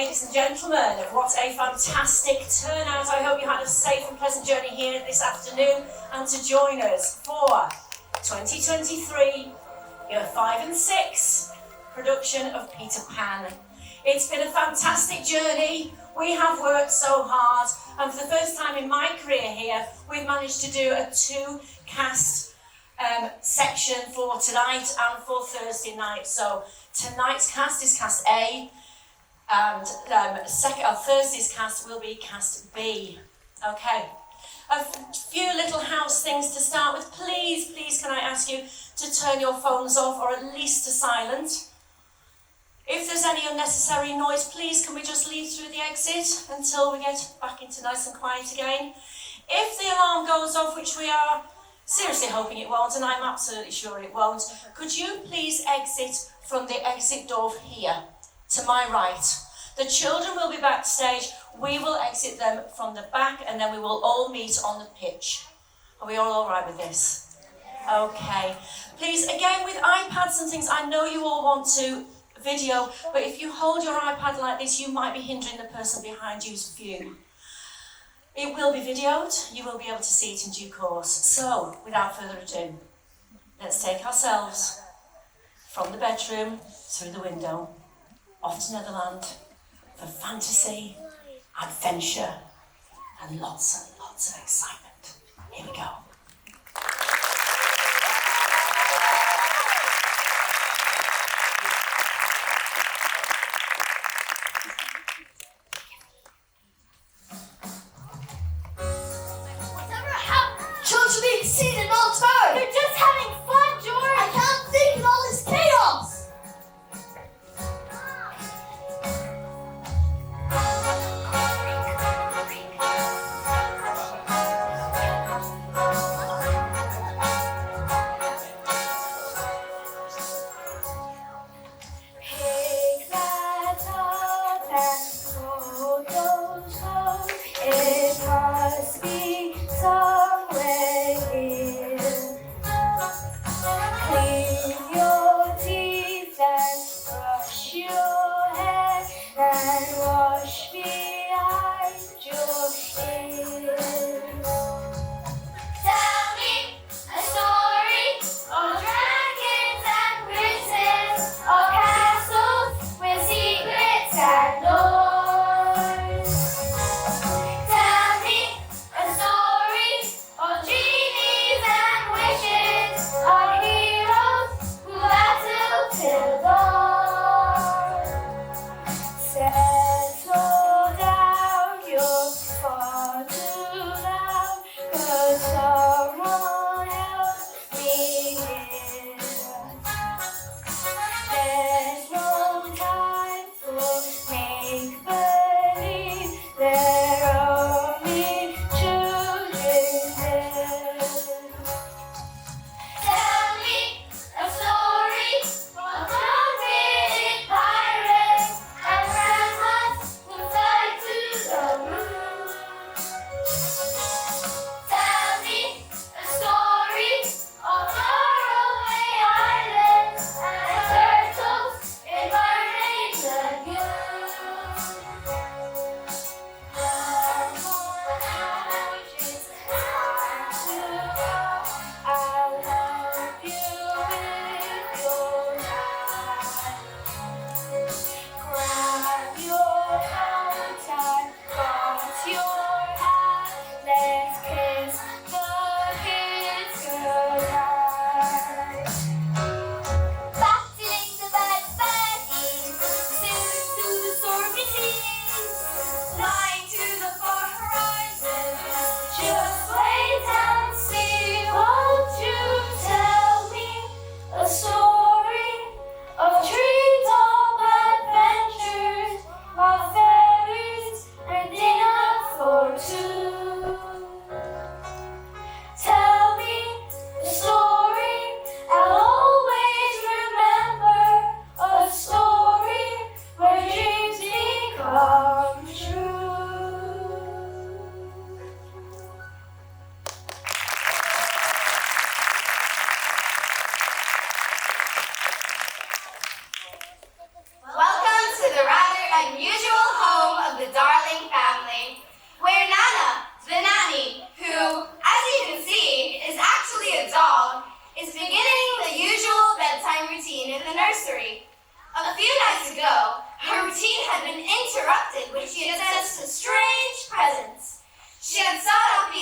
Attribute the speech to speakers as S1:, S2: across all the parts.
S1: ladies and gentlemen. What a fantastic turnout. I hope you had a safe and pleasant journey here this afternoon and to join us for 2023, year 5 and 6 production of Peter Pan. It's been a fantastic journey. We have worked so hard, and for the first time in my career here, we've managed to do a 2-cast section for tonight and for Thursday night. So tonight's cast is cast A, and Thursday's cast will be cast B. Okay. A few little house things to start with. Please can I ask you to turn your phones off, or at least to silent. If there's any unnecessary noise, please can we just leave through the exit until we get back into nice and quiet again. If the alarm goes off, which we are seriously hoping it won't, and I'm absolutely sure it won't, could you please exit from the exit door here, to my right. The children will be backstage. We will exit them from the back, and then we will all meet on the pitch. Are we all right with this? Okay. Please, again, with iPads and things, I know you all want to video, but if you hold your iPad like this, you might be hindering the person behind you's view. It will be videoed. You will be able to see it in due course. So, without further ado, let's take ourselves from the bedroom through the window, off to Neverland for fantasy, adventure, and lots of excitement. Here we go.
S2: Whatever happened? Children being seen and not heard. They're just having fun, George. I can't think in all this chaos.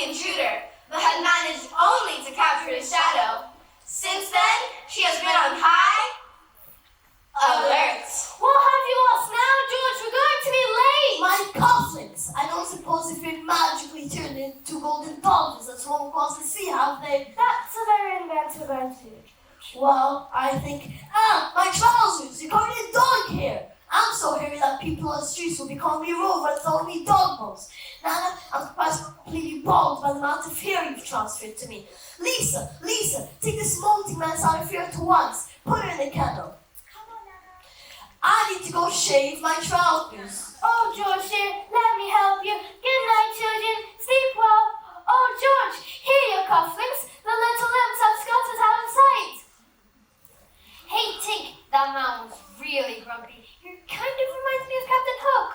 S2: the intruder, but had managed only to capture his shadow. Since then, she has been on high alert.
S3: What have you lost now, George? We're going to be late.
S2: My cufflinks! I don't suppose if it magically turned into golden dolphins that swam across the sea, have they?
S3: That's a very inventive idea.
S2: Well, I think... my trousers! You called me a dog hair! I'm so hairy that people on the streets will be calling me Rover and calling me dog bones. Nana, I'm surprised I'm completely bald by the amount of hair you've transferred to me. Lisa, take this molting mess out of here at once. Put her in the kennel.
S3: Come on, Nana.
S2: I need to go shave my trousers.
S3: Oh, George, dear, let me help you. Good night, children. Sleep well. Oh, George, here are your cufflinks. The little limbs have scuttled out of sight. Hey, Tink, that man was really grumpy. You kind of reminds me of Captain Hook.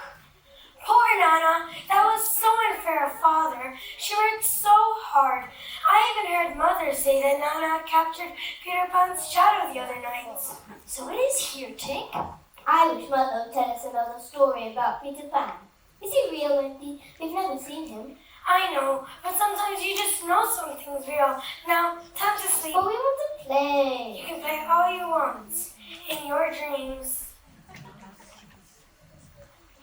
S4: Poor Nana, that was so unfair of Father. She worked so hard. I even heard Mother say that Nana captured Peter Pan's shadow the other night.
S3: So it is here, Tink. I wish Mother would tell us another story about Peter Pan. Is he real, Wendy? We've never seen him.
S4: I know, but sometimes you just know something's real. Now, time to sleep.
S3: But we want to play.
S4: You can play all you want, in your dreams.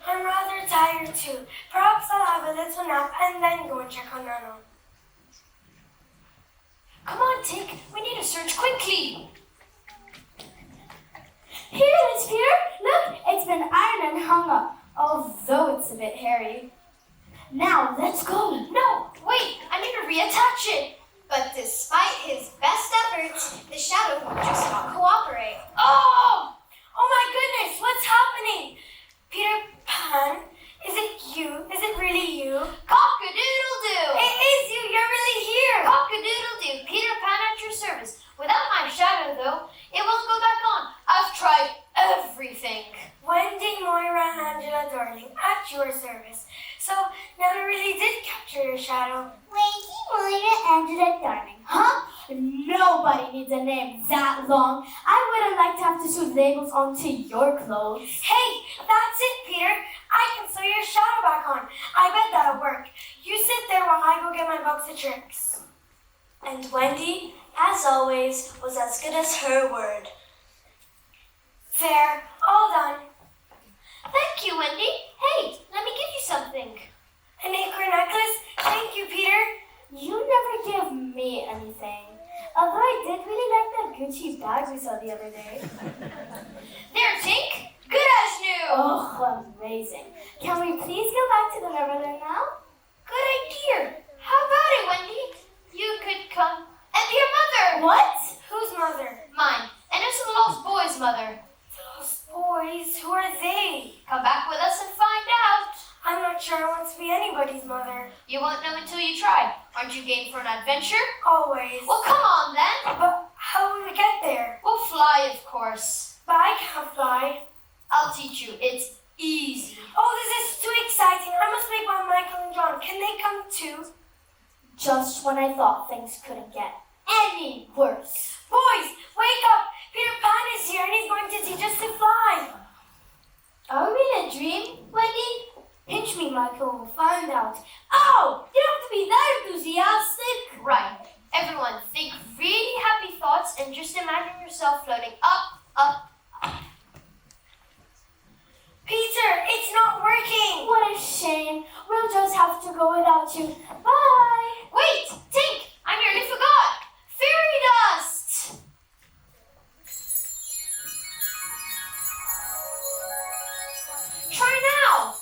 S4: I'm rather tired too. Perhaps I'll have a little nap and then go and check on Nana.
S3: Come on, Tink. We need to search quickly. Here it is, Peter. Look, it's been ironed and hung up, although it's a bit hairy. Now, let's go. No, wait, I need to reattach it.
S2: But despite his best efforts, the shadow won't just not cooperate.
S4: Oh! Oh my goodness, what's happening? Peter Pan, is it you? Is it really you?
S3: Cock-a-doodle-doo!
S4: It is you, you're really here!
S3: Cock-a-doodle-doo, Peter Pan at your service. Without my shadow, though, it won't go back on. I've tried everything.
S4: Wendy, Moira, and Angela, darling, at your service. So, Nana really did capture your shadow.
S3: Wendy, Moira, Angela, darling. Huh? Nobody needs a name that long. I wouldn't like to have to sew labels onto your clothes.
S4: Hey, that's it, Peter. I can sew your shadow back on. I bet that'll work. You sit there while I go get my box of tricks. And Wendy, as always, was as good as her word. There, all done.
S3: Thank you, Wendy. Hey, let me give you something.
S4: An acorn necklace? Thank you, Peter.
S3: You never give me anything. Although I did really like that Gucci bag we saw the other day. There, Tink. Good as new. Oh, amazing. Can we please go back to the Neverland now? Good idea. How about it, Wendy? You could come and be a mother. What?
S4: Whose mother?
S3: Mine. And it's the lost boy's mother.
S4: Those boys, who are they?
S3: Come back with us and find out.
S4: I'm not sure I want to be anybody's mother.
S3: You won't know until you try. Aren't you game for an adventure?
S4: Always.
S3: Well, come on then.
S4: But how will we get there?
S3: We'll fly, of course.
S4: But I can't fly.
S3: I'll teach you. It's easy.
S4: Oh, this is too exciting. I must make my Michael and John. Can they come too?
S3: Just when I thought things couldn't get any worse.
S4: Boys, wake up! Peter Pan is here and he's going to teach us to fly.
S3: Are we in a dream, Wendy?
S4: Pinch me, Michael. We'll find out.
S3: Oh, you don't have to be that enthusiastic. Right. Everyone, think really happy thoughts and just imagine yourself floating up, up, up.
S4: Peter, it's not working.
S3: What a shame. We'll just have to go without you. Bye. Wait, Tink, I nearly forgot. Fairy dust. Try now.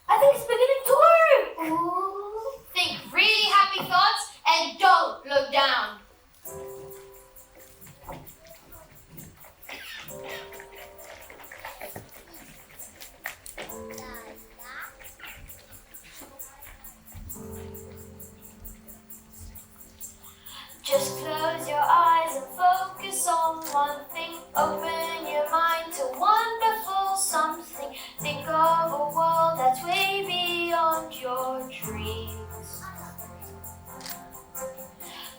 S3: I think it's beginning to work. Ooh. Think really happy thoughts and don't look down. Just close your eyes and focus on one thing. Open your mind to wonderful something. Think of a world that's way beyond your dreams.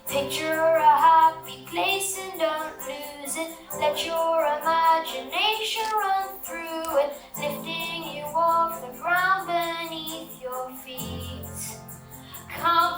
S3: Picture a happy place and don't lose it. Let your imagination run through it, lifting you off the ground beneath your feet. Come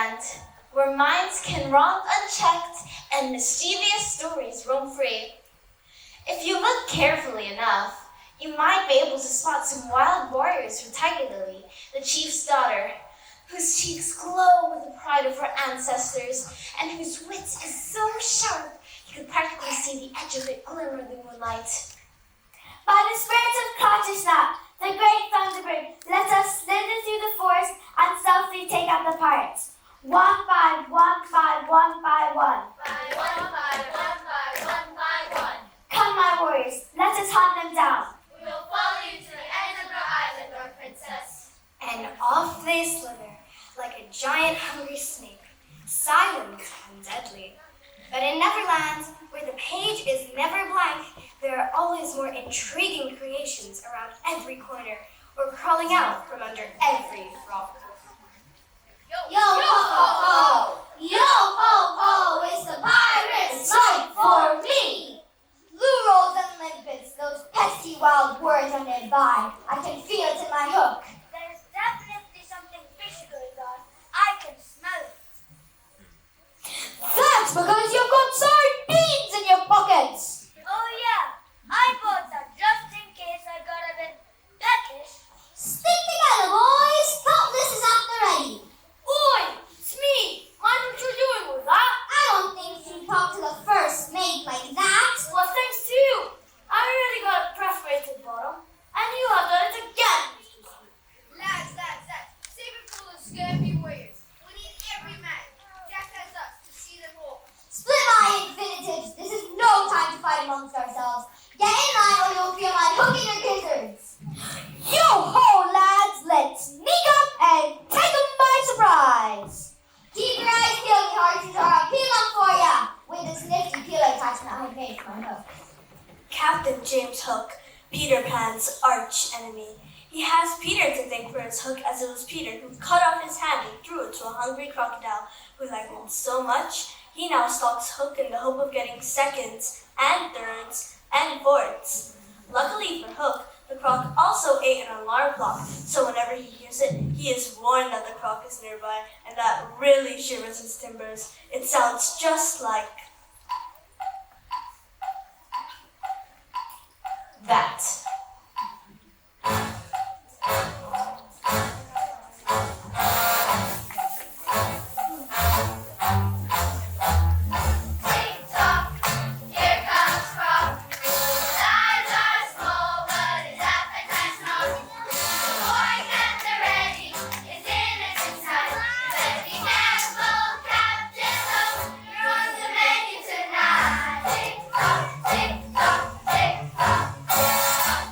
S3: Neverland, where minds can romp unchecked and mischievous stories roam free. If you look carefully enough, you might be able to spot some wild warriors for Tiger Lily, the chief's daughter, whose cheeks glow with the pride of her ancestors and whose wit is so sharp you could practically see the edge of it glimmer in the moonlight.
S4: By the spirits of Consciousness, the great Thunderbird, let us slither through the forest and stealthily take out the pirates. One by one by one by one. Come, my warriors, let us hunt them down.
S3: We will follow you to the end of our island, our princess.
S4: And off they slither, like a giant hungry snake, silent and deadly. But in Neverland, where the page is never blank, there are always more intriguing creations around every corner, or crawling out from under every rock.
S2: Yo ho ho ho! Yo ho ho! It's the pirate's life for me! Lurels and limpets, those pesky wild words are nearby. I can feel it in my hook.
S4: There's definitely something fishy going on. I can smell it.
S2: That's because you've got sardines in your pockets!
S4: Oh yeah, I bought that just in case I got a bit peckish.
S2: Stick together, boys! Topless is at the ready.
S4: Oi, it's me. Mind what you're doing with that?
S2: I don't think you talk to the first mate like that.
S4: Well, thanks to you. I already got a perforated bottom, and you have done it again.
S5: Lads, save it for the scurvy warriors. We need every man, just as us, to see them all.
S2: Split my infinitives. This is no time to fight amongst ourselves. Get in line or you'll feel my hook in your gizzards. Yo ho, lads. Let's sneak up and take them by surprise. Keep your eyes peeled, hearts, or I'll peel them for ya. With this nifty peel attachment I made for my hook.
S4: Captain James Hook, Peter Pan's arch enemy. He has Peter to thank for his hook, as it was Peter who cut off his hand and threw it to a hungry crocodile who liked him so much, he now stalks Hook in the hope of getting seconds and thirds and fourths. Luckily for Hook, the croc also ate an alarm clock, so whenever he hears it, he is warned that the croc is nearby, and that really shivers his timbers. It sounds just like
S1: That.
S3: Tick-tock, here comes Croc. His eyes are small, but his appetite's not. Boy, get the ready, his innocence high. Let me gamble, Captain Hook, you're on the menu tonight. Tick-tock, tick-tock, tick-tock, tick-tock.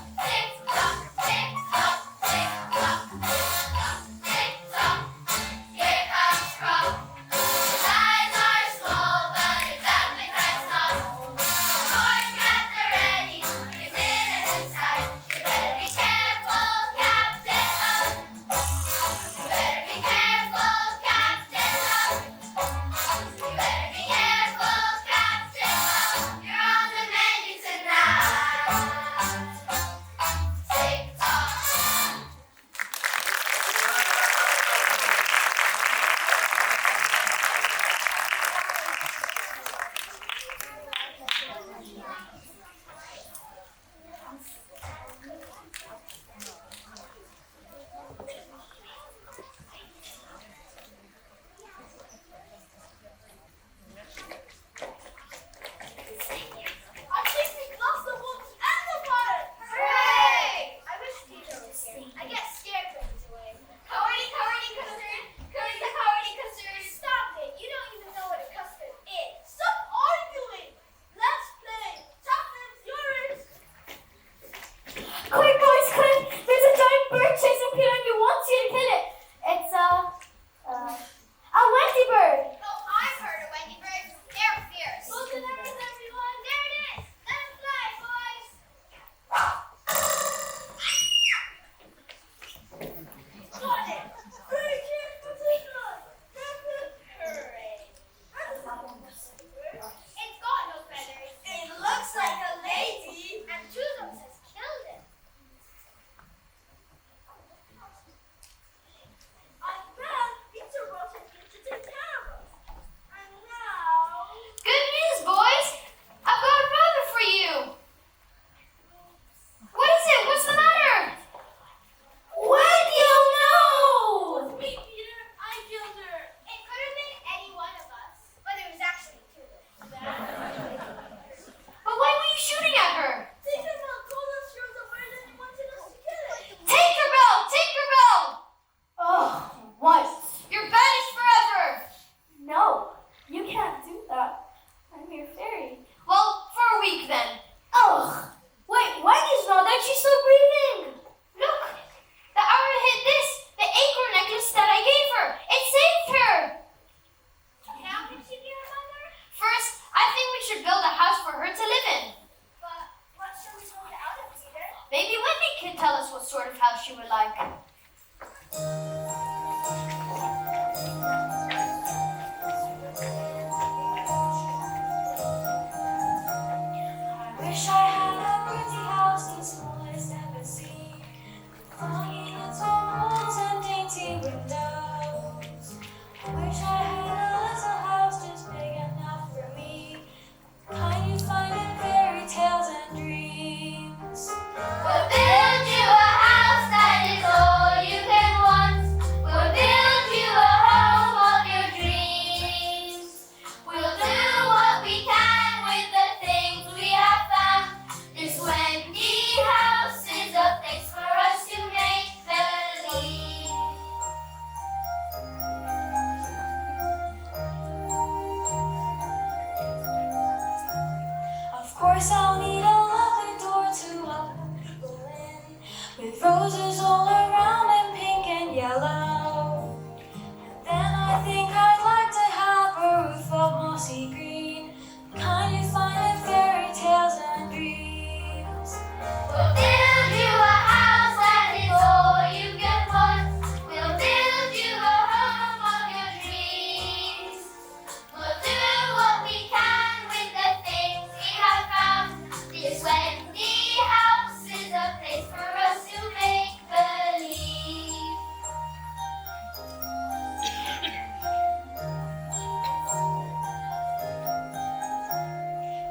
S3: sort of house she would like.
S4: I wish I had a pretty house, the smallest ever seen. Funny little walls and dainty windows. I wish I had a little house just big enough for me. Kind you find in fairy tales and dreams.
S5: We'll build you a house that is all you can want. We'll build you a home of your dreams. We'll do what we can with the things we have found. This Wendy house is a place for us to make believe.
S4: Of course I'll need a lovely door to welcome people in, with roses all around and pink and yellow. And then I think I'd like to have a roof of mossy green, the kind you find in fairy tales and dreams.
S5: We'll build you a house that is all you can want. We'll build you a home of your dreams. We'll do what we can with the things we have found. This Wendy house is a place for us to make believe.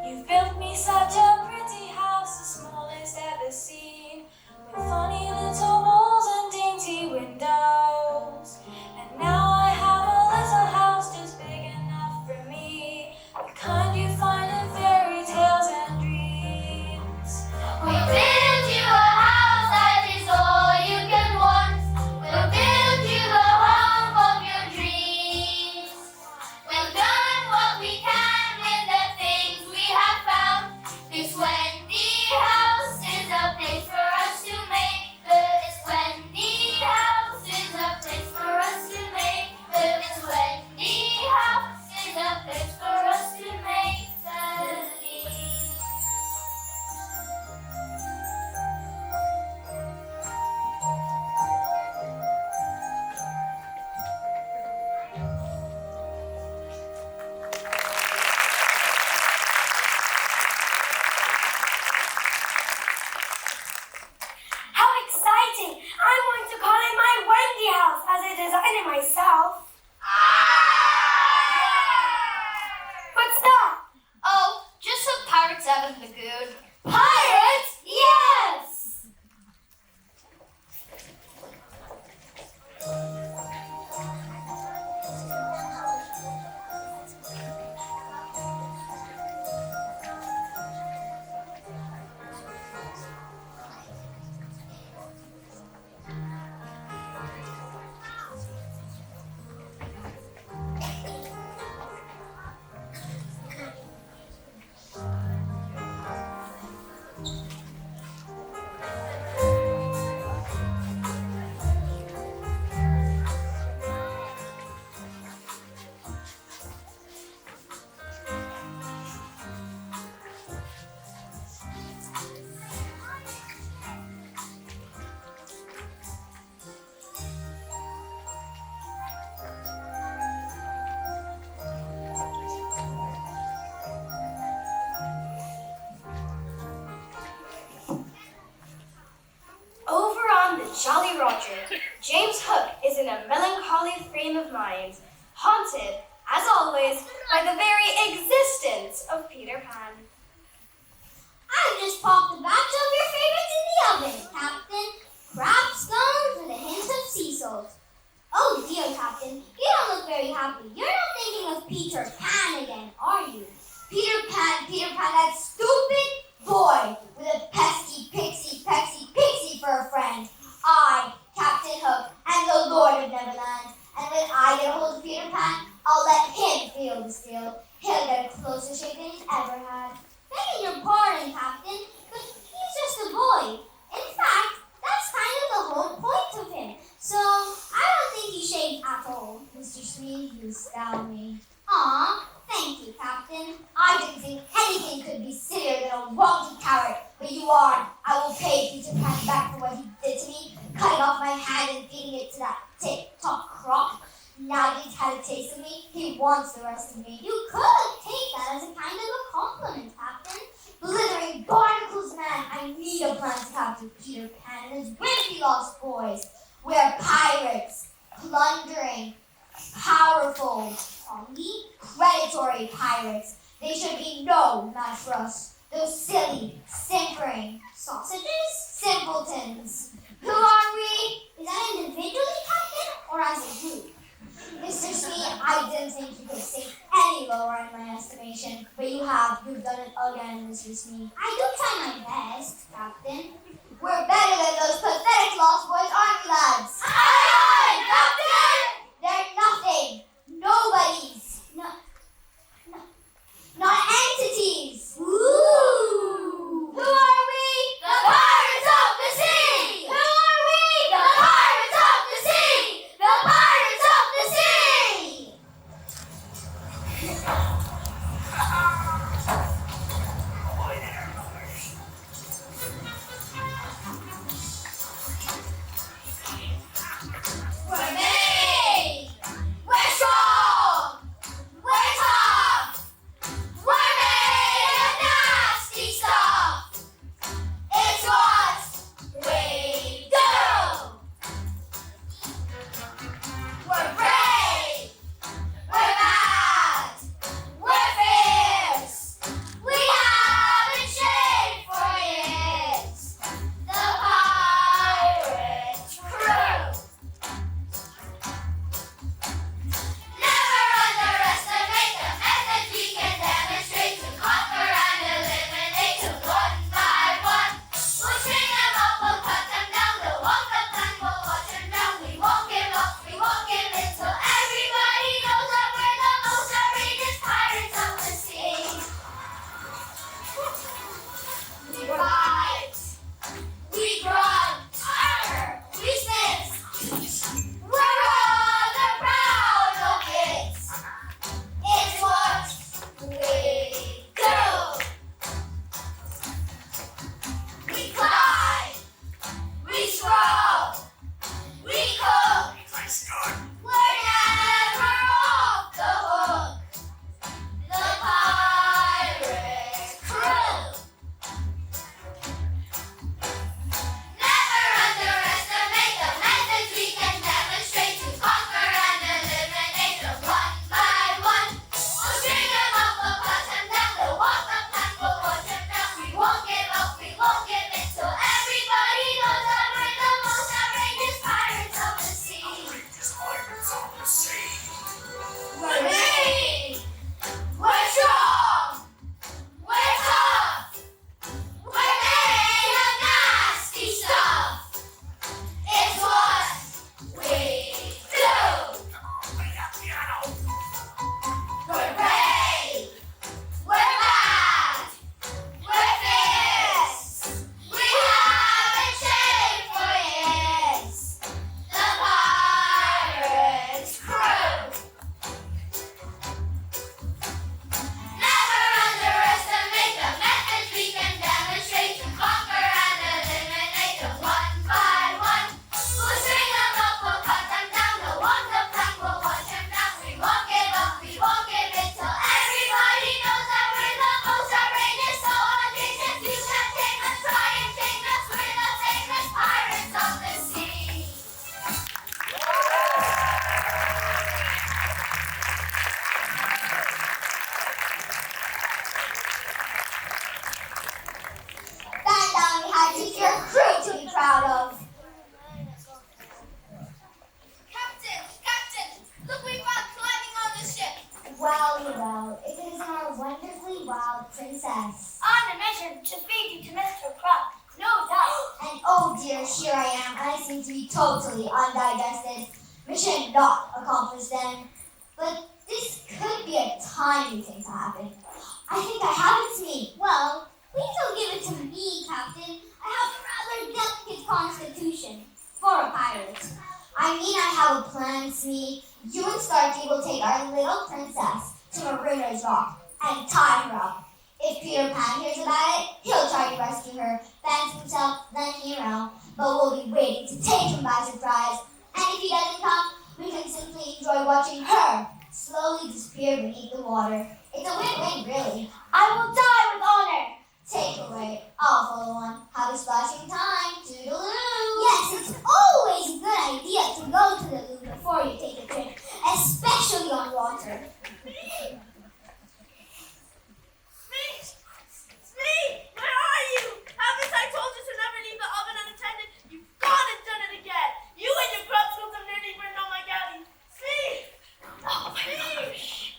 S4: You've built me such a pretty house, the smallest ever seen, with funny little walls and dainty windows. And now I have a little house just big enough for me, the kind you find in fairy tales and dreams.
S5: We'll build you a house that is all you can want. We'll build you a home of your dreams. We'll do what we can with the things we have found. This Wendy house is a place for us to make. This Wendy house is a place for us to make. This Wendy house is a place for us to make believe.
S4: How exciting! I'm going to call it my Wendy house as I designed it myself. What's that?
S3: Oh, just some pirates out of the lagoon.
S4: Pirates? Yes!
S3: Over on the Jolly Roger, James Hook is in a melancholy frame of mind, haunted, as always, by the very existence of Peter Pan.
S6: I just popped the batch of your favorites in the oven, Captain. Crab scones with a hint of sea salt. Oh dear, Captain, you don't look very happy. You're not thinking of Peter Pan again, are you? Peter Pan, that stupid boy with a pesky, pixie for a friend. I, Captain Hook, am the Lord of Neverland, and when I get a hold of Peter Pan, I'll let him feel the steel. He'll get a closer shake than he's ever had. Begging your pardon, Captain, but he's just a boy. In fact, that's kind of the whole point of him. So, I don't think he shaved at all, Mr. Sweet, you style me. Aw, thank you, Captain. I didn't think anything could be sillier than a wonky carrot, but you you are. I will pay Peter Pan back for what he did to me, cutting off my hand and feeding it to that tip-top croc. Now that he's had a taste of me, he wants the rest of me.
S5: You could take that as a kind of a compliment, Captain.
S6: Blithering barnacles, man! I need a plan to capture Peter Pan and his wimpy lost boys. We're pirates, plundering, powerful, predatory pirates. They should be no match for us. Those silly, simpering
S5: Sausages?
S6: simpletons. Who are we?
S5: Is that individually, Captain, or as a group?
S6: Mr. Smee, I didn't think you could sink any lower in my estimation, but you have. You've done it again, Mr. Smee.
S5: I do try my best, Captain.
S6: We're better than those pathetic Lost Boys, aren't we, lads?
S5: Aye, Captain!
S6: They're nothing. Nobodies. Not entities.
S5: Ooh!
S6: Who are we?
S5: The Pirates of the Sea!
S6: Who are we?
S5: The Pirates of the Sea! The Pirates of the Sea! We're made! We're strong! We're tough! We're made of nasty stuff! It's what we do! We're brave! We're bad! We're fierce! We haven't shaved for years! The Pirate Crew! Never underestimate the methods we can demonstrate to conquer and eliminate them one by one. We'll string them up, we'll cut them down, they'll walk up and we'll watch them down. We won't give up, we won't give in till everybody knows that we're the most outrageous pirates of the sea. We fight, we grunt, we sniff. We're rather proud of it. It's what we do. We climb, we scrub, we cook. We're never off the hook. The Pirate Crew. Never underestimate the methods we can demonstrate to conquer and eliminate them one by one. We'll string them up, we'll cut them down, they'll walk up and we'll watch them down. We won't give up, we won't give in till everybody knows that we're the most outrageous pirates of the sea. We're mean, we're strong, we're tough, we're made of nasty stuff. It's what we do. We're brave, we're bad, we're fierce. We haven't shaved for years. The Pirate Crew. Never underestimate the methods we can demonstrate to conquer and eliminate them one by one. We'll string them up, we'll cut them down, they'll walk the plank, we'll watch them down. We won't give up, we won't give in till everybody knows that we're the most outrageous, so audacious. You can take us, try and take us, we're the famous pirates of the sea.
S6: That down we had to your crew to be proud of.
S5: Captain, look, we found climbing on the ship.
S6: Well, it is our wonderfully wild princess.
S4: On a mission to feed you to Mr. Crab, no doubt.
S6: And oh dear, here I am, and I seem to be totally undigested. Mission not accomplished then. But this could be a tiny thing to happen. I think I have it, Smee.
S5: Well, please don't give it to me, Captain. I have a rather delicate constitution for a pirate.
S6: I mean, I have a plan, Smee. You and Starkey will take our little princess to Mariner's Rock and tie her up. If Peter Pan hears about it, he'll try to rescue her, up the hero, but we'll be waiting to take him by surprise. And if he doesn't come, we can simply enjoy watching her slowly disappear beneath the water. It's a win-win, really.
S4: I will die with honor.
S6: Take away, I'll follow on. Have a splashing time, toodaloo. Yes, it's always a good idea to go to the loo before you take a trip, especially on water.
S4: Smee, where are you? Haven't I told you to never leave the oven unattended? You've gone and done it again. You and your grub schools have nearly burned all my galley. Smee! Oh my gosh.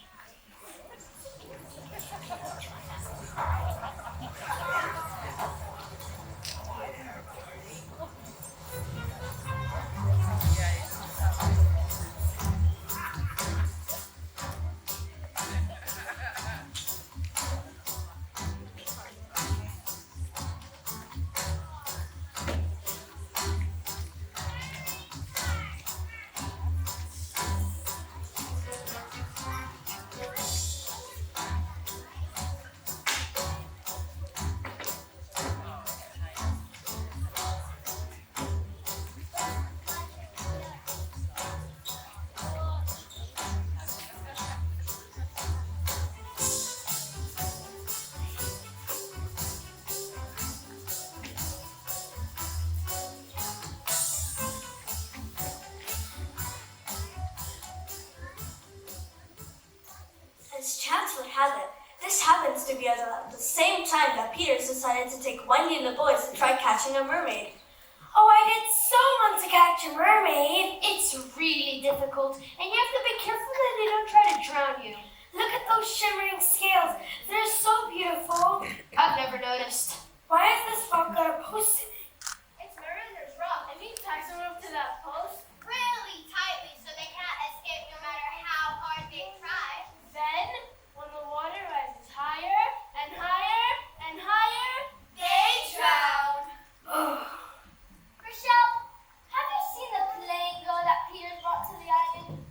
S4: As chance would have it, this happens to be at the same time that Peters decided to take Wendy and the boys to try catching a mermaid. Oh, I did so want to catch a mermaid.
S3: It's really difficult, and you have to be careful that they don't try to drown you.
S4: Look at those shimmering scales. They're so beautiful.
S3: I've never noticed.
S4: Why has this rock got a post in it?
S5: It's Mariner's rock. And we tie someone up to that post really tightly so they can't escape no matter how hard they try.
S3: Then, when the water rises higher and higher and higher,
S5: They drown.
S3: Rochelle, have you seen the flamingo that Peters brought to the island?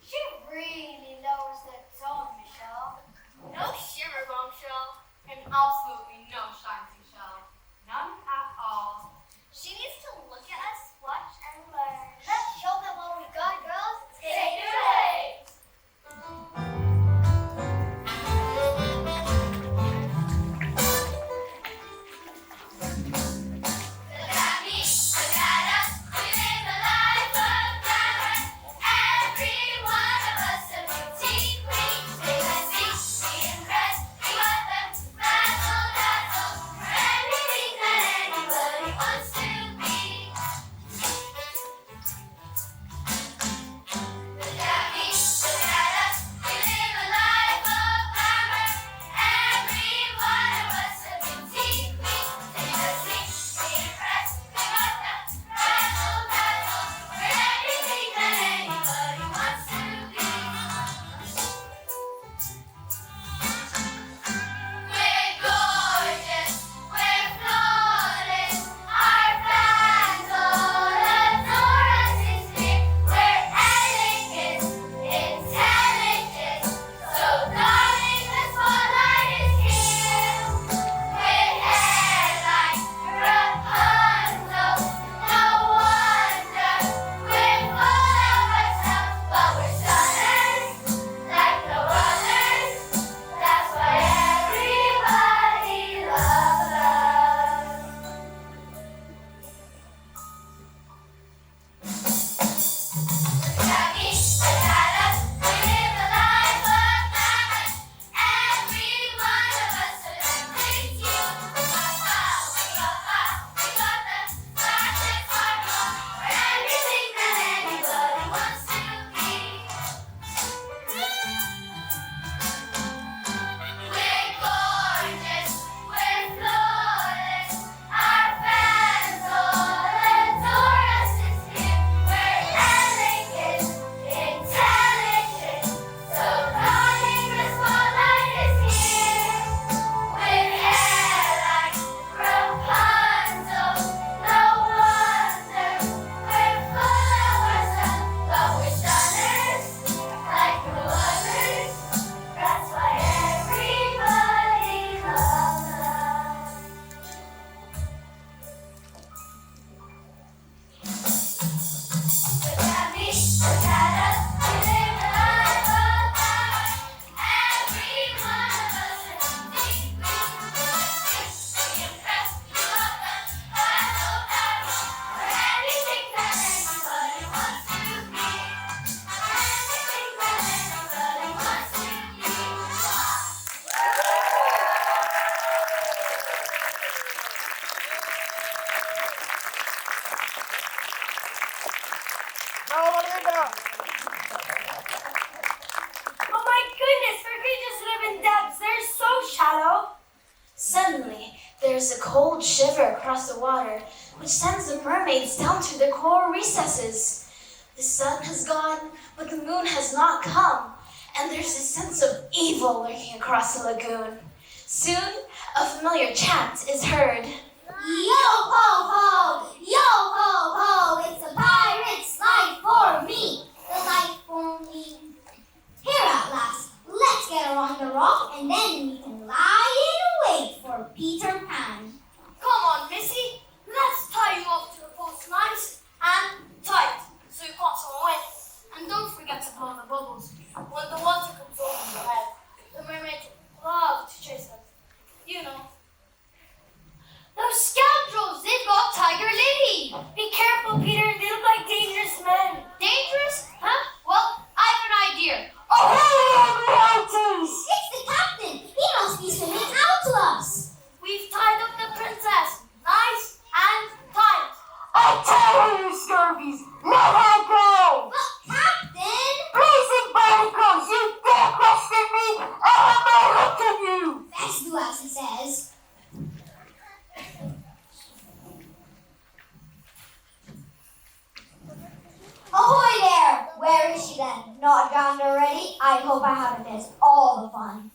S3: She really lowers the tone, Michelle.
S5: No shimmer bombshell. And absolutely no shine seashell. None at all.
S4: Oh my goodness, our creatures live in depths. They're so shallow.
S3: Suddenly, there's a cold shiver across the water, which sends the mermaids down to their coral recesses. The sun has gone, but the moon has not come, and there's a sense of evil lurking across the lagoon. Soon, a familiar chant is heard.
S6: Yo ho ho! Yo ho ho! It's a pirate's life for me! The life for me. Here at last, let's get her on the rock and then we can lie in wait for Peter Pan.
S4: Come on, Missy. Let's tie you up to the post nice and tight so you can't swim away. And don't forget to blow the bubbles. When the water comes over your head, the mermaids love to chase them. You know. Those scoundrels, they've got Tiger Lily. Be careful, Peter. They look like dangerous men. Dangerous? Huh? Well, I have an idea.
S6: It's the captain! He must be swimming out to us!
S4: We've tied up the princess. Nice and tight.
S2: I tell you, Scurvies, let her go!
S6: But Captain!
S2: Blazing barnacles, you dare question me? I may look at you!
S6: Let's do as he says. Ahoy there! Where is she then? Not drowned already? I hope I haven't missed all the fun.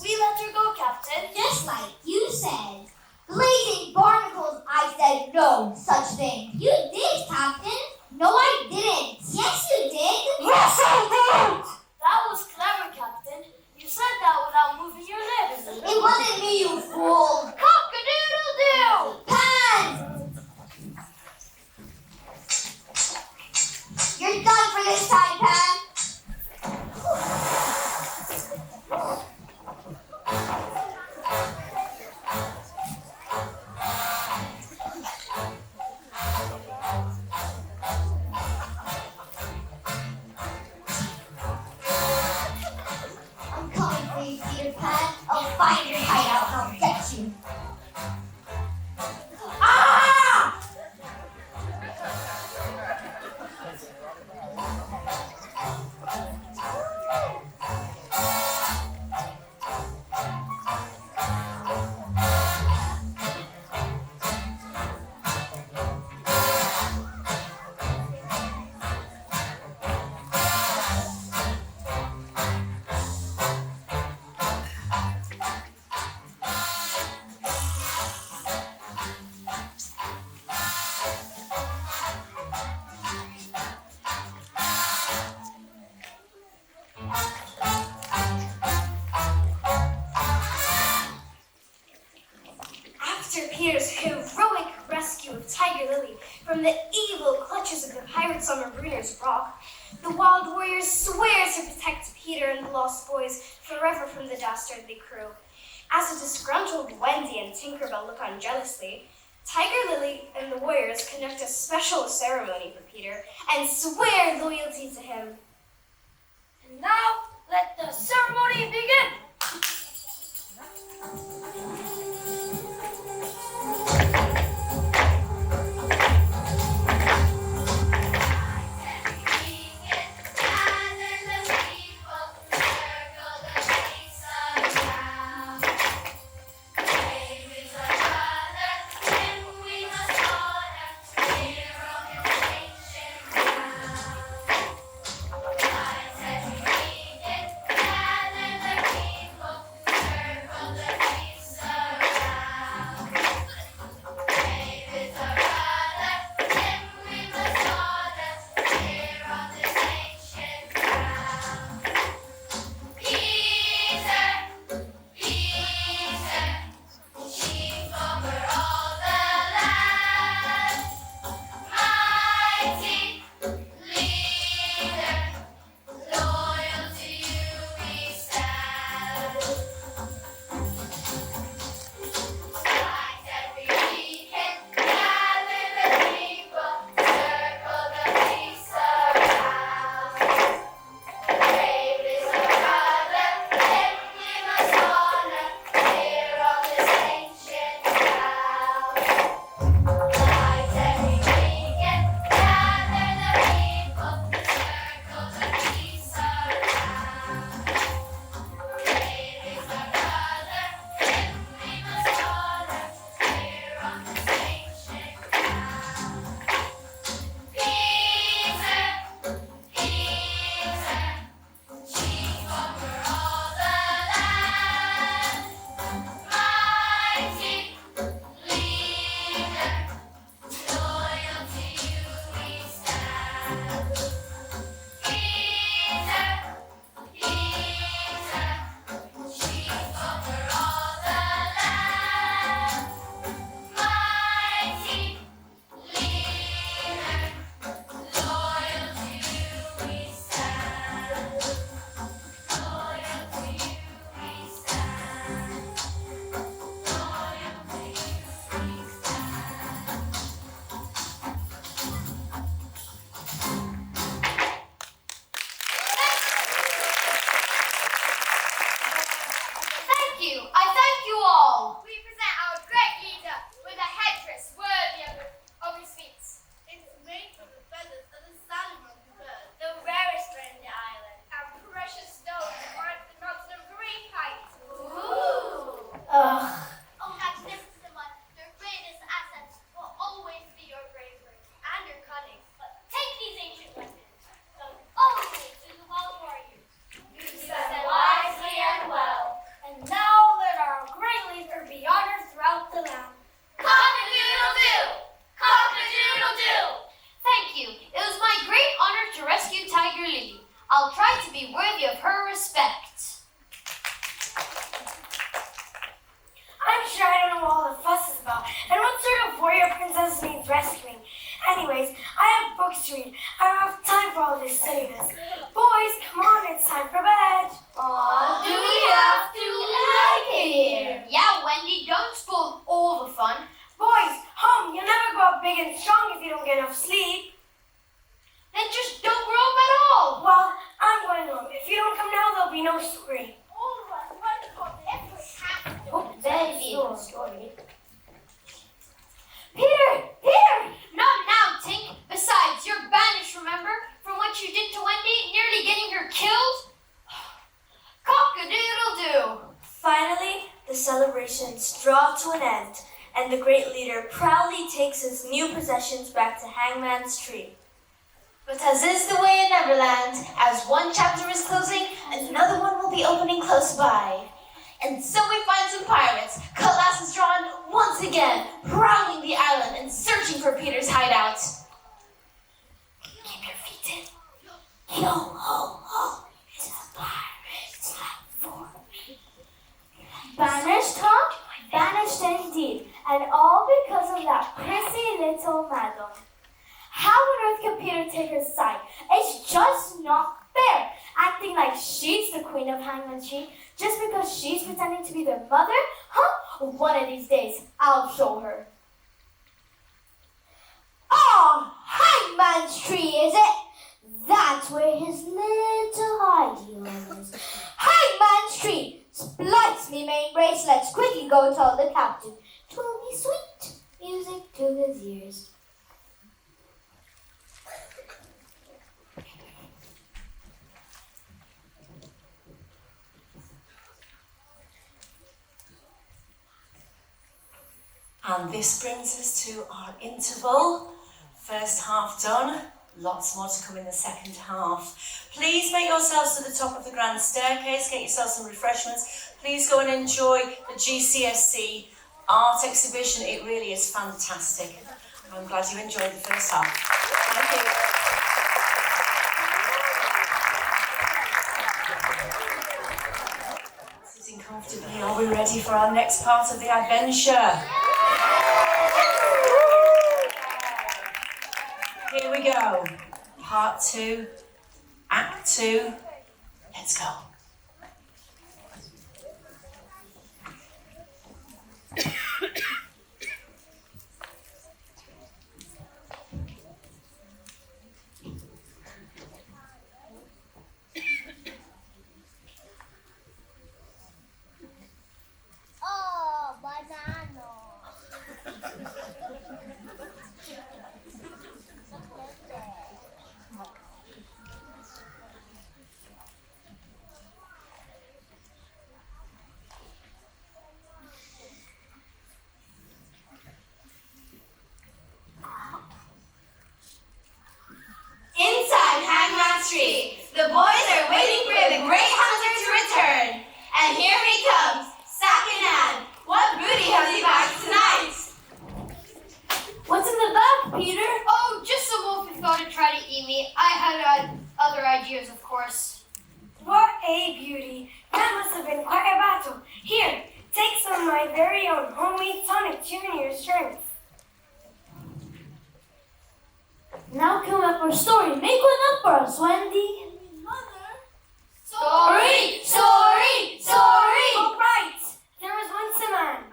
S4: We let her go, Captain.
S6: Just like you said. Blazing barnacles, I said no such thing. You did, Captain. No, I didn't. Yes, you did.
S2: Yes, I did!
S4: That was clever, Captain. You said that without moving your lips.
S6: It wasn't me, you fool.
S4: Cock-a-doodle-doo!
S6: Pan! You're done for this time, Pan. I'm coming for you, Peter Pan. I'll find your hideout and I'll get you. Ah!
S3: After Peter's heroic rescue of Tiger Lily from the evil clutches of the pirates on Marooners Rock, the wild warriors swear to protect Peter and the lost boys forever from the dastardly crew. As a disgruntled Wendy and Tinkerbell look on jealously, Tiger Lily and the warriors conduct a special ceremony for Peter and swear loyalty to him.
S4: And now, let the ceremony begin! and the great leader proudly takes his new possessions back to Hangman's Tree.
S5: But as is the way in Neverland, as one chapter is closing, another one will be opening close by. And so we find some pirates, cutlasses drawn, once again, prowling the island and searching for Peter's hideout.
S2: Keep your feet in. Yo, ho, ho. It's a pirate's life for me.
S3: Banished, huh? Banished indeed, and all because of that prissy little madam. How on earth can Peter take her side? It's just not fair, acting like she's the queen of Hangman's Tree just because she's pretending to be their mother? Huh? One of these days, I'll show her.
S6: Oh, Hangman's Tree, is it? That's where his little hideout is. Hangman's Tree! Splice me main brace, let's quickly go tell the captain. 'Twill be sweet music to his ears.
S1: And this brings us to our interval. First half done. Lots more to come in the second half. Please make yourselves to the top of the grand staircase. Get yourselves some refreshments. Please go and enjoy the GCSE art exhibition. It really is fantastic. I'm glad you enjoyed the first half. Thank you. Sitting comfortably, are we ready for our next part of the adventure? Here we go. Part 2, Act 2. Let's go.
S6: Oh, banana.
S5: Inside Hangman's Tree, the boys are waiting for the great hunter to return. And here he comes, sack in hand. What booty has he back tonight?
S3: What's in the bag, Peter?
S4: Oh, just a wolf who thought he'd try to eat me. I had other ideas, of course. What a beauty. That must have been quite a battle. Here, take some of my very own homemade tonic to renew your strength.
S3: Now come up our story. Make one up for us, Wendy.
S5: Sorry, sorry, sorry.
S4: Oh, right. There was once a man.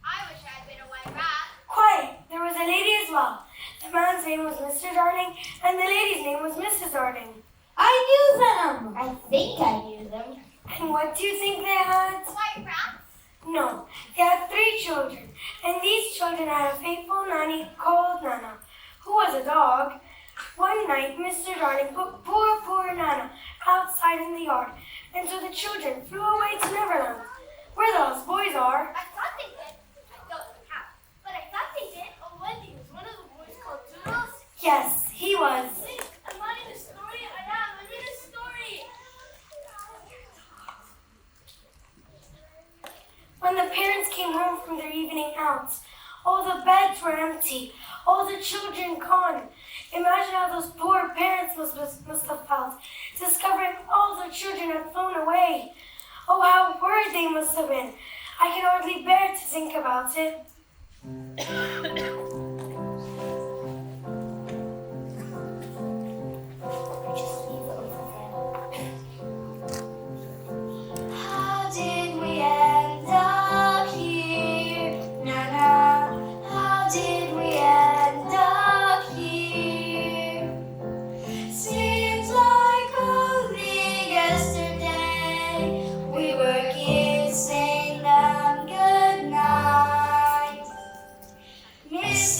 S5: I wish I had been a white rat.
S4: Quiet. There was a lady as well. The man's name was Mr. Darling, and the lady's name was Mrs. Darling.
S3: I knew them.
S6: I think I knew them.
S4: And what do you think they had?
S5: White rats?
S4: No, they had 3 children, and these children had a faithful nanny called Nana, who was a dog. One night, Mr. Darling put poor Nana outside in the yard, and so the children flew away to Neverland, where the lost boys are.
S5: I thought they did. I don't know how, but I thought they did. Oh, Wendy was one of the boys called Doodles.
S4: Yes, he was.
S5: I'm not in the story. I am. I'm in the story.
S4: When the parents came home from their evening outs, all the beds were empty, all the children gone. Imagine how those poor parents must have felt, discovering all their children had flown away. Oh, how worried they must have been. I can hardly bear to think about it.
S5: How did we end up here? Nana, how did we end up here? Seems like only yesterday we were kissing them goodnight. Miss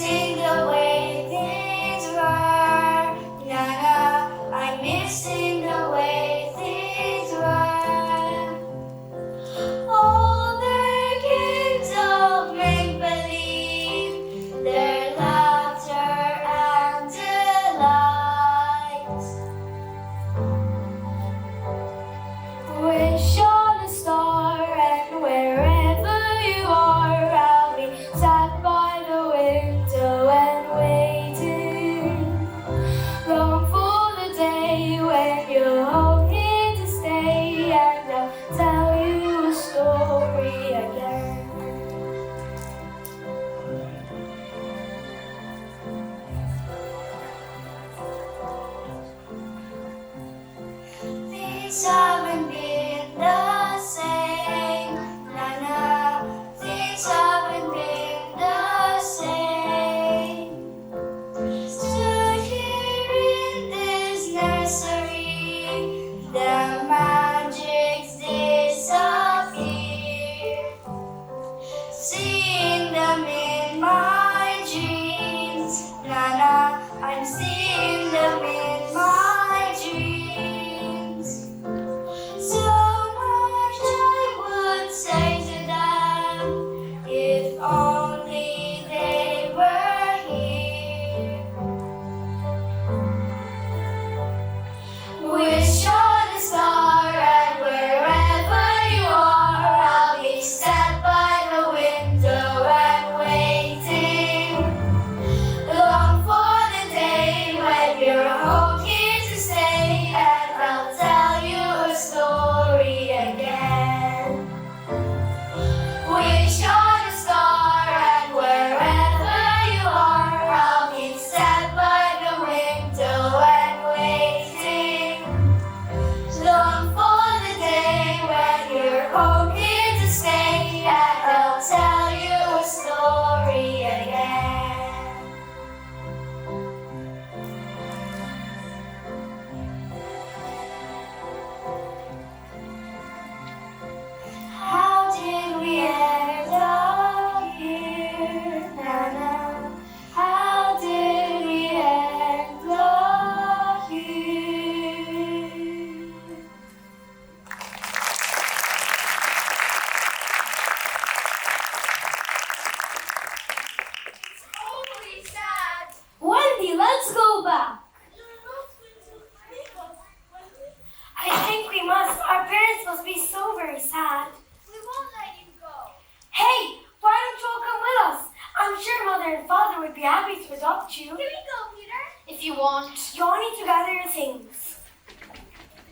S4: mother and father would be happy to adopt you.
S5: Here we go, Peter.
S4: If you want, you all need to gather your things.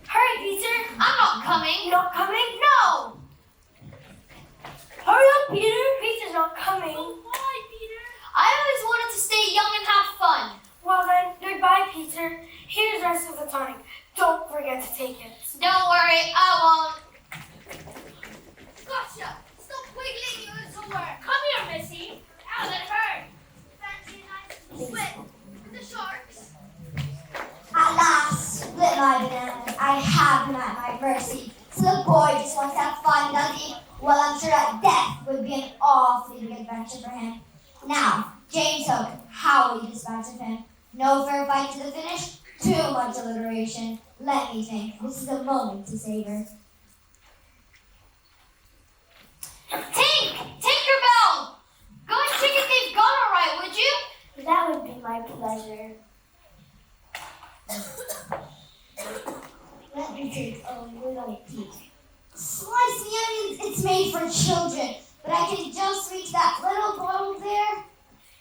S4: Hurry, Peter.
S5: I'm not coming.
S4: You're not coming?
S5: No.
S4: Hurry up, Peter. Peter's not coming.
S5: Why, Peter? I always wanted to stay young and have fun.
S4: Well then, goodbye, Peter. Here's the rest of the tonic. Don't forget to take it.
S5: Don't worry, I won't. Gotcha. Stop wiggling, you're so work. Come here, Missy. Ow, that hurt. Fancy a nice swim with the sharks.
S6: At last, split my bananas. I have him at my mercy. So the boy just wants to have fun, does he? Well, I'm sure that death would be an awfully big adventure for him. Now, James Hook, how will you dispatch of him? No fair fight to the finish? Too much alliteration. Let me think. This is a moment to savor.
S5: Tinkerbell! Go and check if they've gone all right, would you?
S3: That would be my pleasure.
S6: Let me take a little peek. Slice the onions, it's made for children, but I can just reach that little bottle there.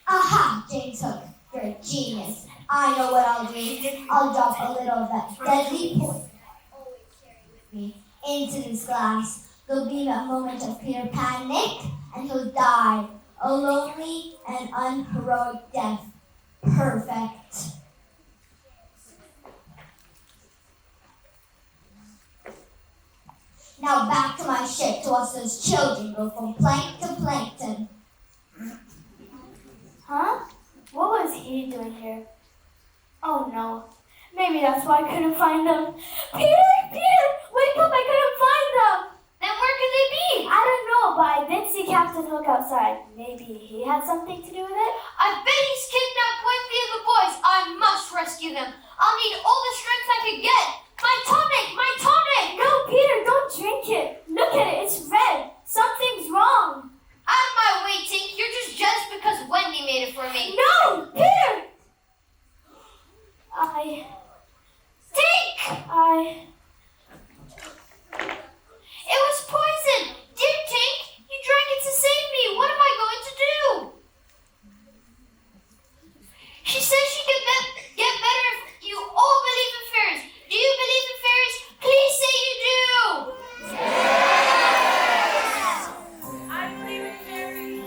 S6: Aha, James Hook, you're a genius. I know what I'll do. I'll drop a little of that deadly poison I always carry with me into this glass. There'll be a moment of pure panic, and he'll die a lonely and unheroic death. Perfect. Now back to my ship to watch those children go from plank to plankton.
S3: Huh? What was he doing here? Oh no. Maybe that's why I couldn't find them. Peter! Peter! Wake up! I couldn't find them!
S5: Then where could they be?
S3: I don't know, but I did see Captain Hook outside. Maybe he had something to do with it?
S5: I bet he's kidnapped Wendy and the boys. I must rescue them. I'll need all the strength I could get. My tonic! My tonic!
S3: No, Peter, don't drink it. Look at it, it's red. Something's wrong.
S5: Out of my way, Tink. You're just jealous because Wendy made it for me.
S3: No, Peter!
S5: Tink! It was poison! Dear Tink, you drank it to save me. What am I going to do? She says she could get better if you all believe in fairies. Do you believe in fairies? Please say you do! Yes! I believe in fairies.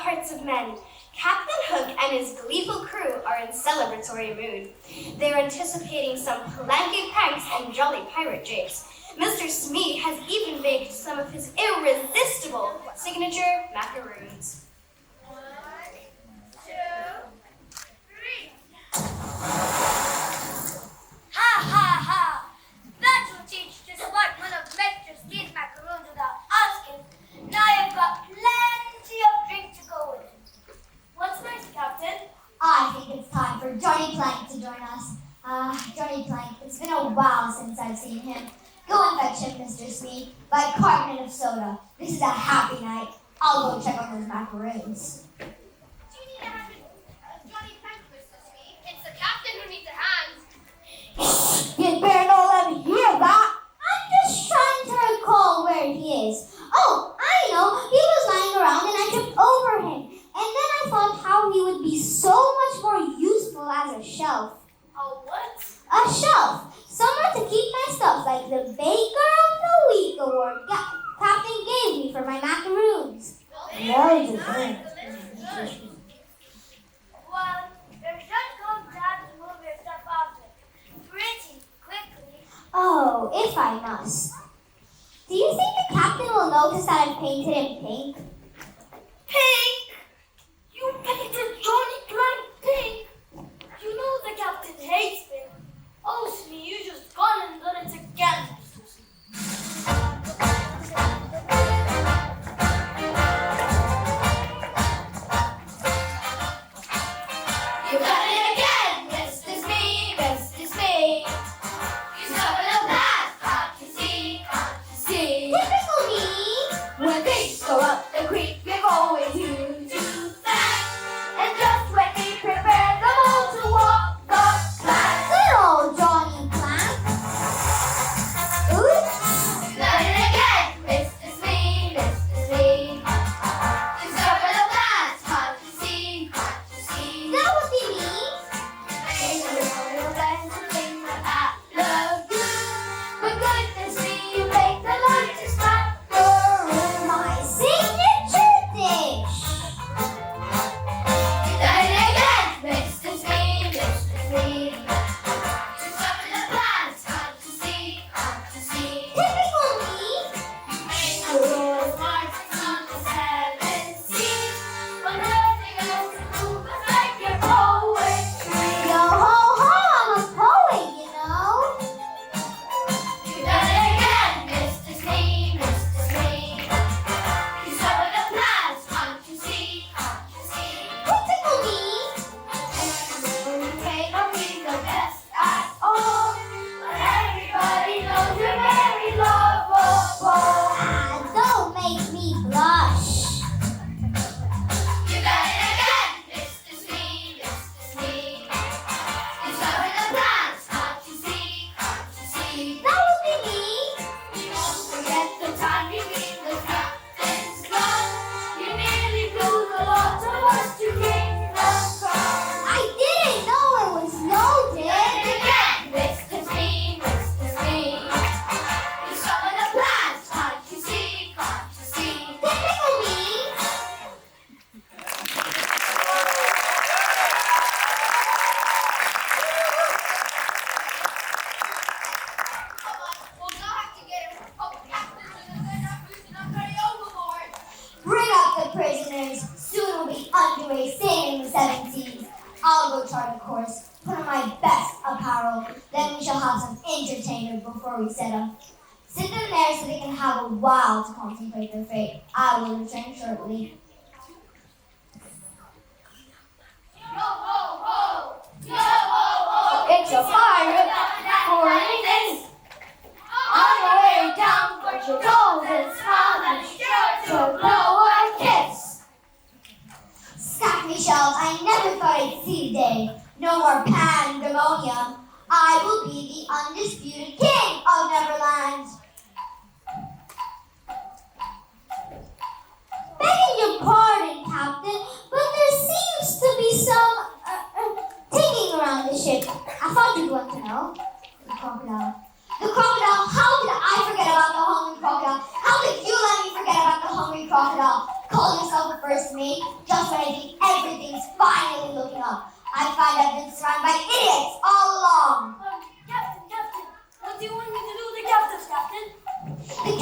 S4: hearts of men. Captain Hook and his gleeful crew are in celebratory mood. They're anticipating some palanquin pranks and jolly pirate japes. Mr. Smee has even baked some of his irresistible signature macaroons.
S5: 1, 2, 3.
S6: Ha ha ha! That will teach just what one of Mr. Smee's macaroons without asking. Now I've got plenty of drink to go with it.
S4: What's next, Captain?
S7: I think it's time for Johnny Plank to join us. Johnny Plank, it's been a while since I've seen him. Go and fetch him, Mr. Smee, by a carton of soda. This is a happy night. I'll go check on those macaroons.
S5: Do you need a hand with Johnny Plank, Mr. Smee? It's the captain who needs a hand.
S7: You'd better not let me hear that. I'm just trying to recall where he is. Oh, I know. He was lying around and I tripped over him. And then I thought how he would be so much more useful as a shelf.
S4: Oh, what?
S7: A shelf. Somewhere to keep my stuff, like the Baker of the Week award Captain gave me for my macaroons.
S6: Well, you should go down to move your stuff off it pretty quickly.
S7: Oh, if I must. Do you think the captain will notice that I'm painted in pink?
S2: Pink! You painted Johnny Plank pink! You know the captain hates pink. Oh, Smee, you just gone and done it again.
S5: You got it again, Mr. Smee, Mr. Smee. You stop in a path, can't you see, can't you see?
S7: Typical me!
S5: When things go up the creek, we're going to fast. And just when we prepare the boat to walk the plank.
S7: Good old Johnny Plank. Oops!
S5: You got it again, Mr. Smee, Mr. Smee. You stop in a path, can't you see, can't you see?
S7: That would be me.
S5: Ain't no real dancing at lagoon. But goodness me, you make the largest macaroon.
S7: My signature dish.
S5: You got it again, Mr. Smee, Mr. Smee. You stop in the plants, can't you see, can't you see?
S7: Typical me.
S5: You make the world's largest on the 7 seas. But nothing else can move us like your poetry.
S7: Yo ho ho, I'm a poet, you know.
S5: You got it again, Mr. Smee, Mr. Smee. You stop in the plants, can't you see, can't you see?
S7: Typical me.
S5: You may not be the best at all, but everybody knows you're very lovable.
S7: Don't make me blush.
S5: You got it again, Mr. Smee, Mr. Smee. You stop in the plants, can't you see, can't you see?
S7: That would be me.
S5: Don't forget the time you meet the captain's gun. You nearly blew the lot of us to Kingdom Come.
S7: I didn't know it was loaded.
S5: Again, Mr. Smee, Mr. Smee. You stop in the plants, can't you see, can't you see?
S7: Typical me.
S5: We'll now have to get him from captain so that they're not boosting us very overboard.
S7: Bring up the prisoners. Soon we'll be underway sailing the 7 seas. I'll go chart a course, put on my best apparel. Then we shall have some entertainment before we set up. Sit them there so they can have a while to contemplate their fate. I will return shortly.
S5: Yo ho ho! Yo ho ho!
S2: It's a pirate for anything. On the way down, put your golden smile and sure to blow a kiss.
S7: Stack me shells, I never thought I'd see the day. No more pandemonium. I will be the undisputed king of Neverland. Begging your pardon, Captain, but there seems to be some tingling around the ship. I thought you'd want to know. The crocodile. The crocodile, how did I forget about the hungry crocodile? How did you let me forget about the hungry crocodile? Call yourself a first mate, Just when I think everything's finally looking up, I find I've been surrounded by idiots all along.
S4: Captain, what do you want me to do with the captives, Captain?
S7: The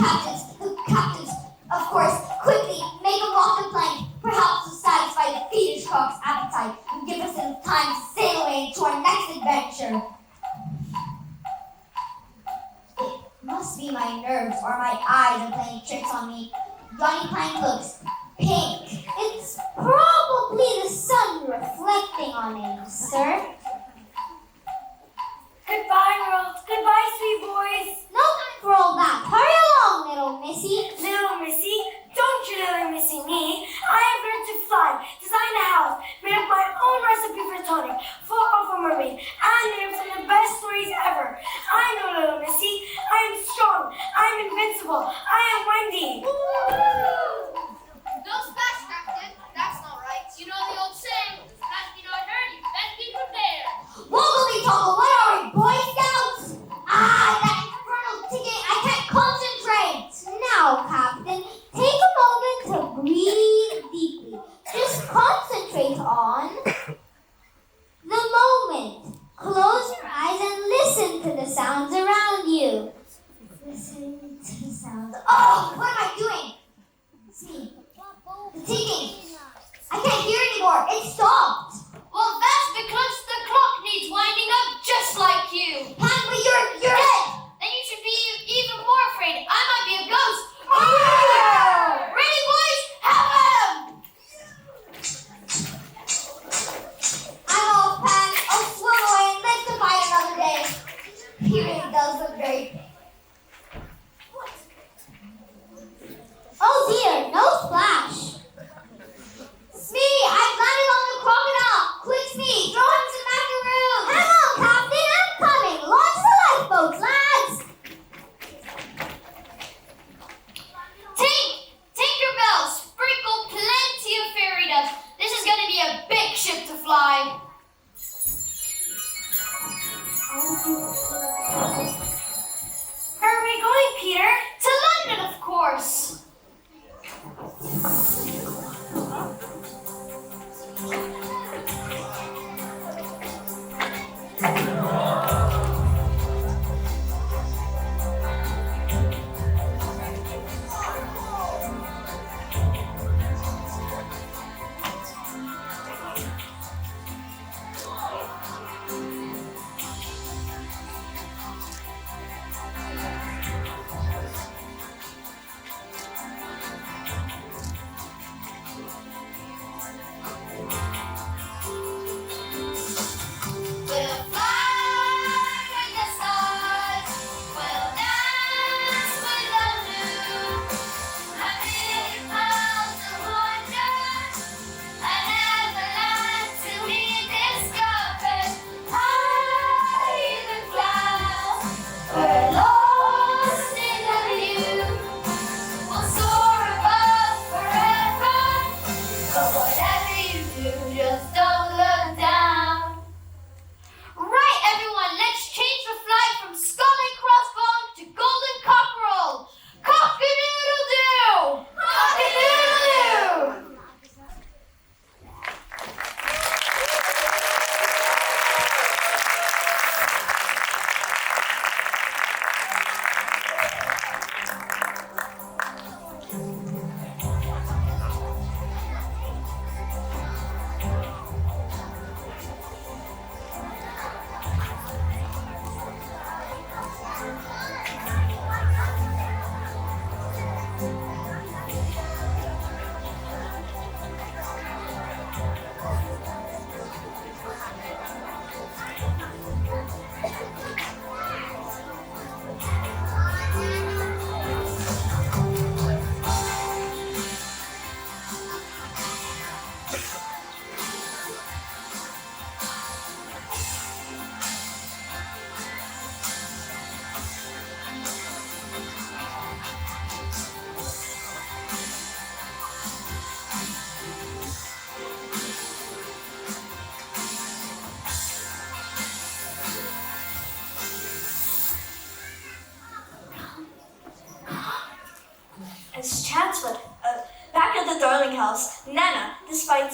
S7: captives, of course, quickly make them walk the plank, perhaps to satisfy the feeder's cock's appetite and give us enough time to sail away to our next adventure. It must be my nerves or my eyes are playing tricks on me. Johnny Plank looks pink.
S6: It's probably the sun reflecting on him, sir.
S4: Goodbye, world. Goodbye, sweet boys.
S6: No time for all that. Hurry along, little missy.
S4: Little Missy, don't you little missy me. I have learned to fly, design a house, made up my own recipe for tonic, fought off a mermaid, and made up some of the best stories ever. I know, little missy. I am strong. I am invincible. I am Wendy.
S5: Don't splash, Captain. That's not right. You know the old saying, splash me not hurt, you best be prepared.
S7: Woggledy toggle, what are we, Boy Scouts? That infernal ticking, I can't concentrate.
S6: Now, Captain, take a moment to breathe deeply. Just concentrate on the moment. Close your eyes and listen to the sounds around you. Listen to the sounds.
S7: Oh, what am I doing? See, the ticking. I can't hear anymore. It stopped.
S5: Well, that's because the clock needs winding up just like you.
S7: Pat, but you're dead.
S5: Then you should be even more afraid. I might be a ghost. Ready, boys? Have him!
S7: I'm off, Pat. I'll swim away and live to fight another day. He really does look very pink.
S6: Oh dear, no splash.
S7: Smee, I've landed on the crocodile. Quick, Smee, throw him to the macaroon.
S6: Hang on, Captain, I'm coming. Launch the lifeboats, lads.
S5: Tinkerbell, sprinkle plenty of fairy dust. This is going to be a big ship to fly.
S4: Where are we going, Peter?
S5: To London, of course.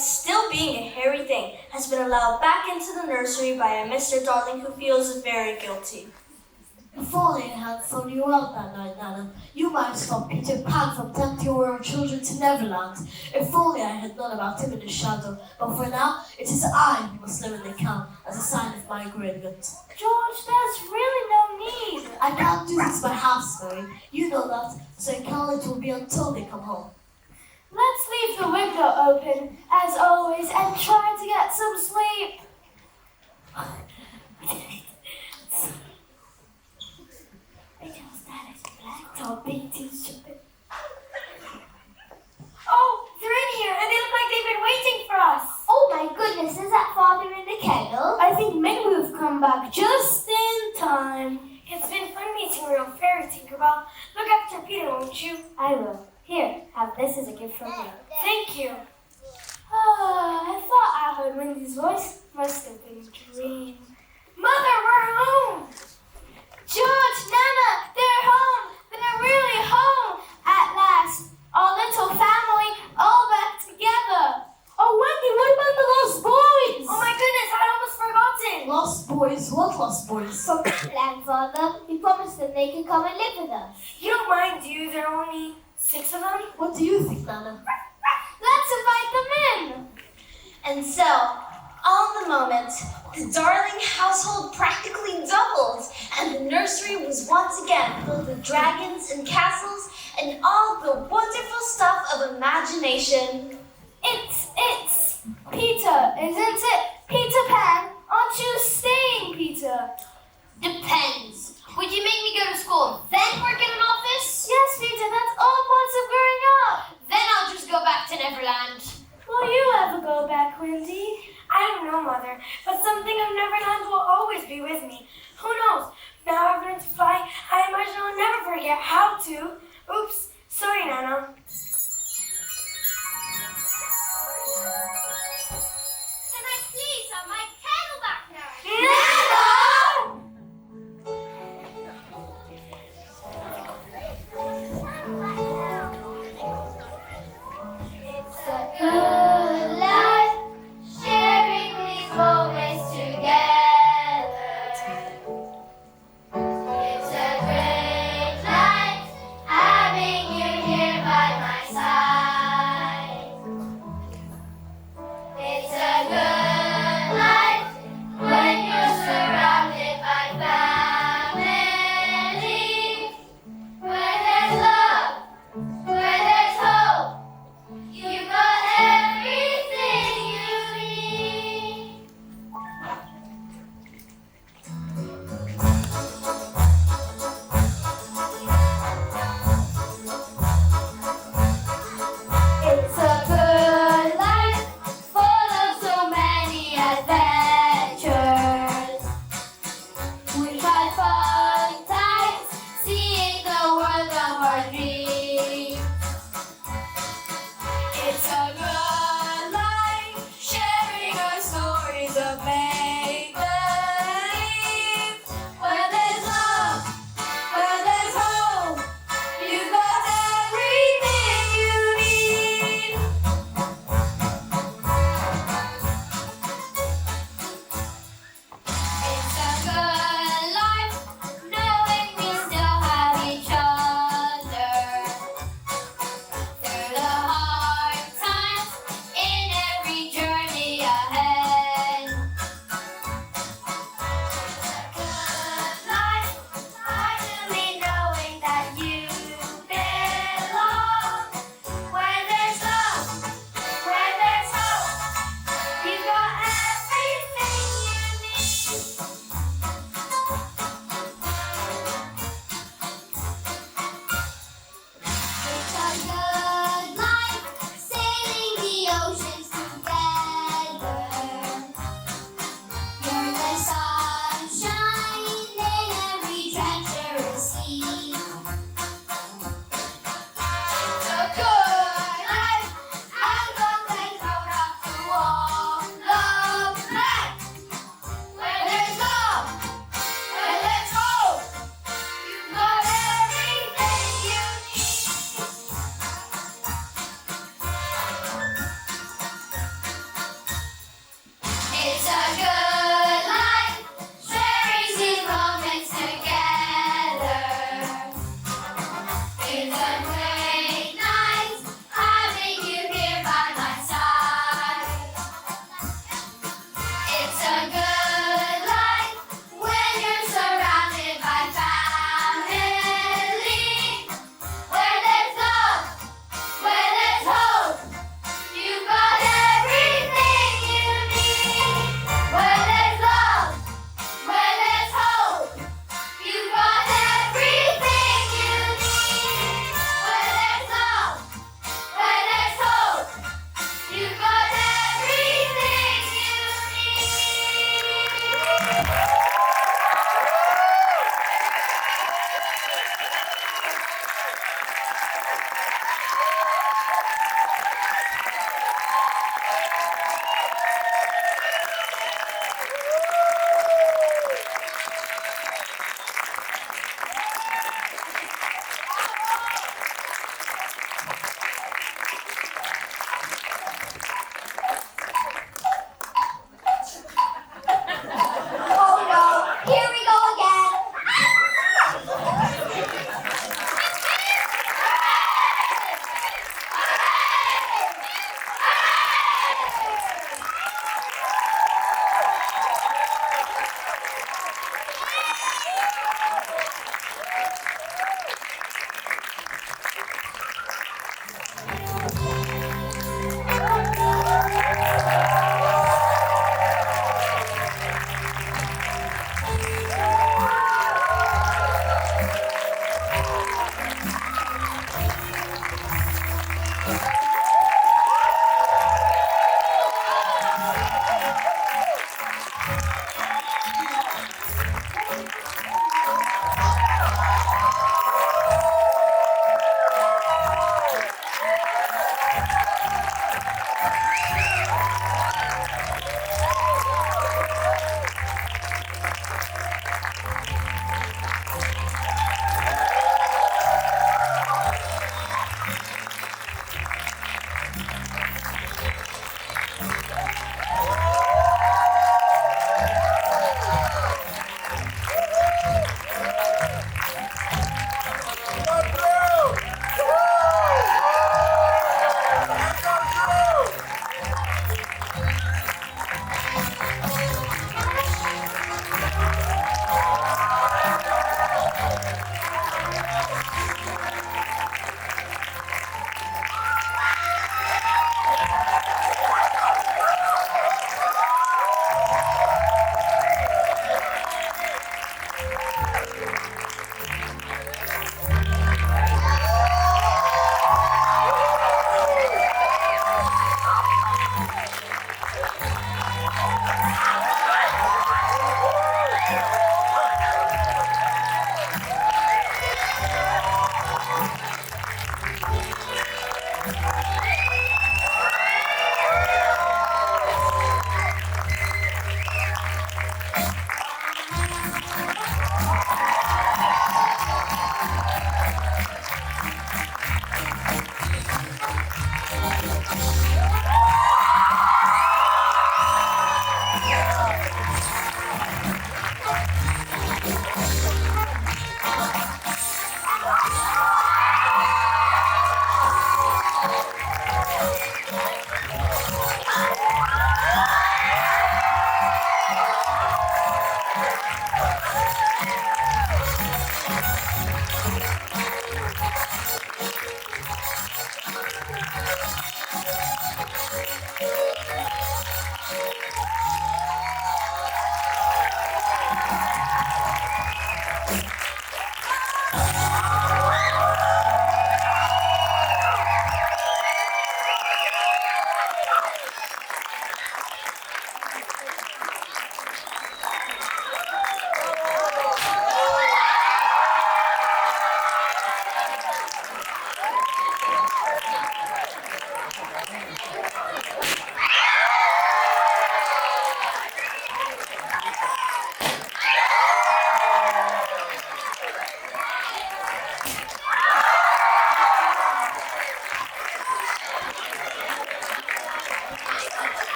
S4: despite still being a hairy thing, has been allowed back into the nursery by a Mr. Darling who feels very guilty.
S2: If only I had thrown you out that night, Nana, you might have stopped Peter Pan from tempting our children to Neverland. If only I had known about him in the shadow. But for now, it is I who must live in the camp as a sign of my agreement.
S3: George, there's really no need.
S2: I can't do this by half, Mary. You know that, so I can't it will be until they come home.
S3: Let's leave the window open, as always, and try to get some sleep.
S4: Oh, they're in here and they look like they've been waiting for us.
S6: Oh my goodness, is that father in the kettle?
S3: I think maybe we've come back just in time.
S4: It's been fun meeting real fairy, Tinkerbell. Look after Peter, won't you?
S3: I will. Here, have this as a gift from me.
S4: Thank you.
S3: I thought I heard Wendy's voice. Must have been a dream.
S4: Mother, we're home.
S3: George, Nana, they're home. They're really home at last. Our little family all back together. Oh, Wendy, what about the lost boys?
S4: Oh my goodness, I'd almost forgotten.
S2: Lost boys? What lost boys?
S6: From Grandfather, we promised them they could come and live with us.
S4: You don't mind, do you? There are only 6 of them.
S2: What do you think, Nana?
S3: Let's invite them in.
S8: And so, on the moment, the Darling household practically doubled, and the nursery was once again filled with dragons and castles and all the wonderful stuff of imagination.
S3: It's Peter, isn't it? Peter Pan, aren't you staying, Peter?
S6: Depends. Would you make me go to school then work in an office?
S3: Yes, Peter, that's all parts of growing up.
S6: Then I'll just go back to Neverland.
S3: Will you ever go back, Wendy?
S4: I don't know, Mother, but something of Neverland will always be with me. Who knows? Now I've learned to fly, I imagine I'll never forget how to. Oops, sorry, Nana.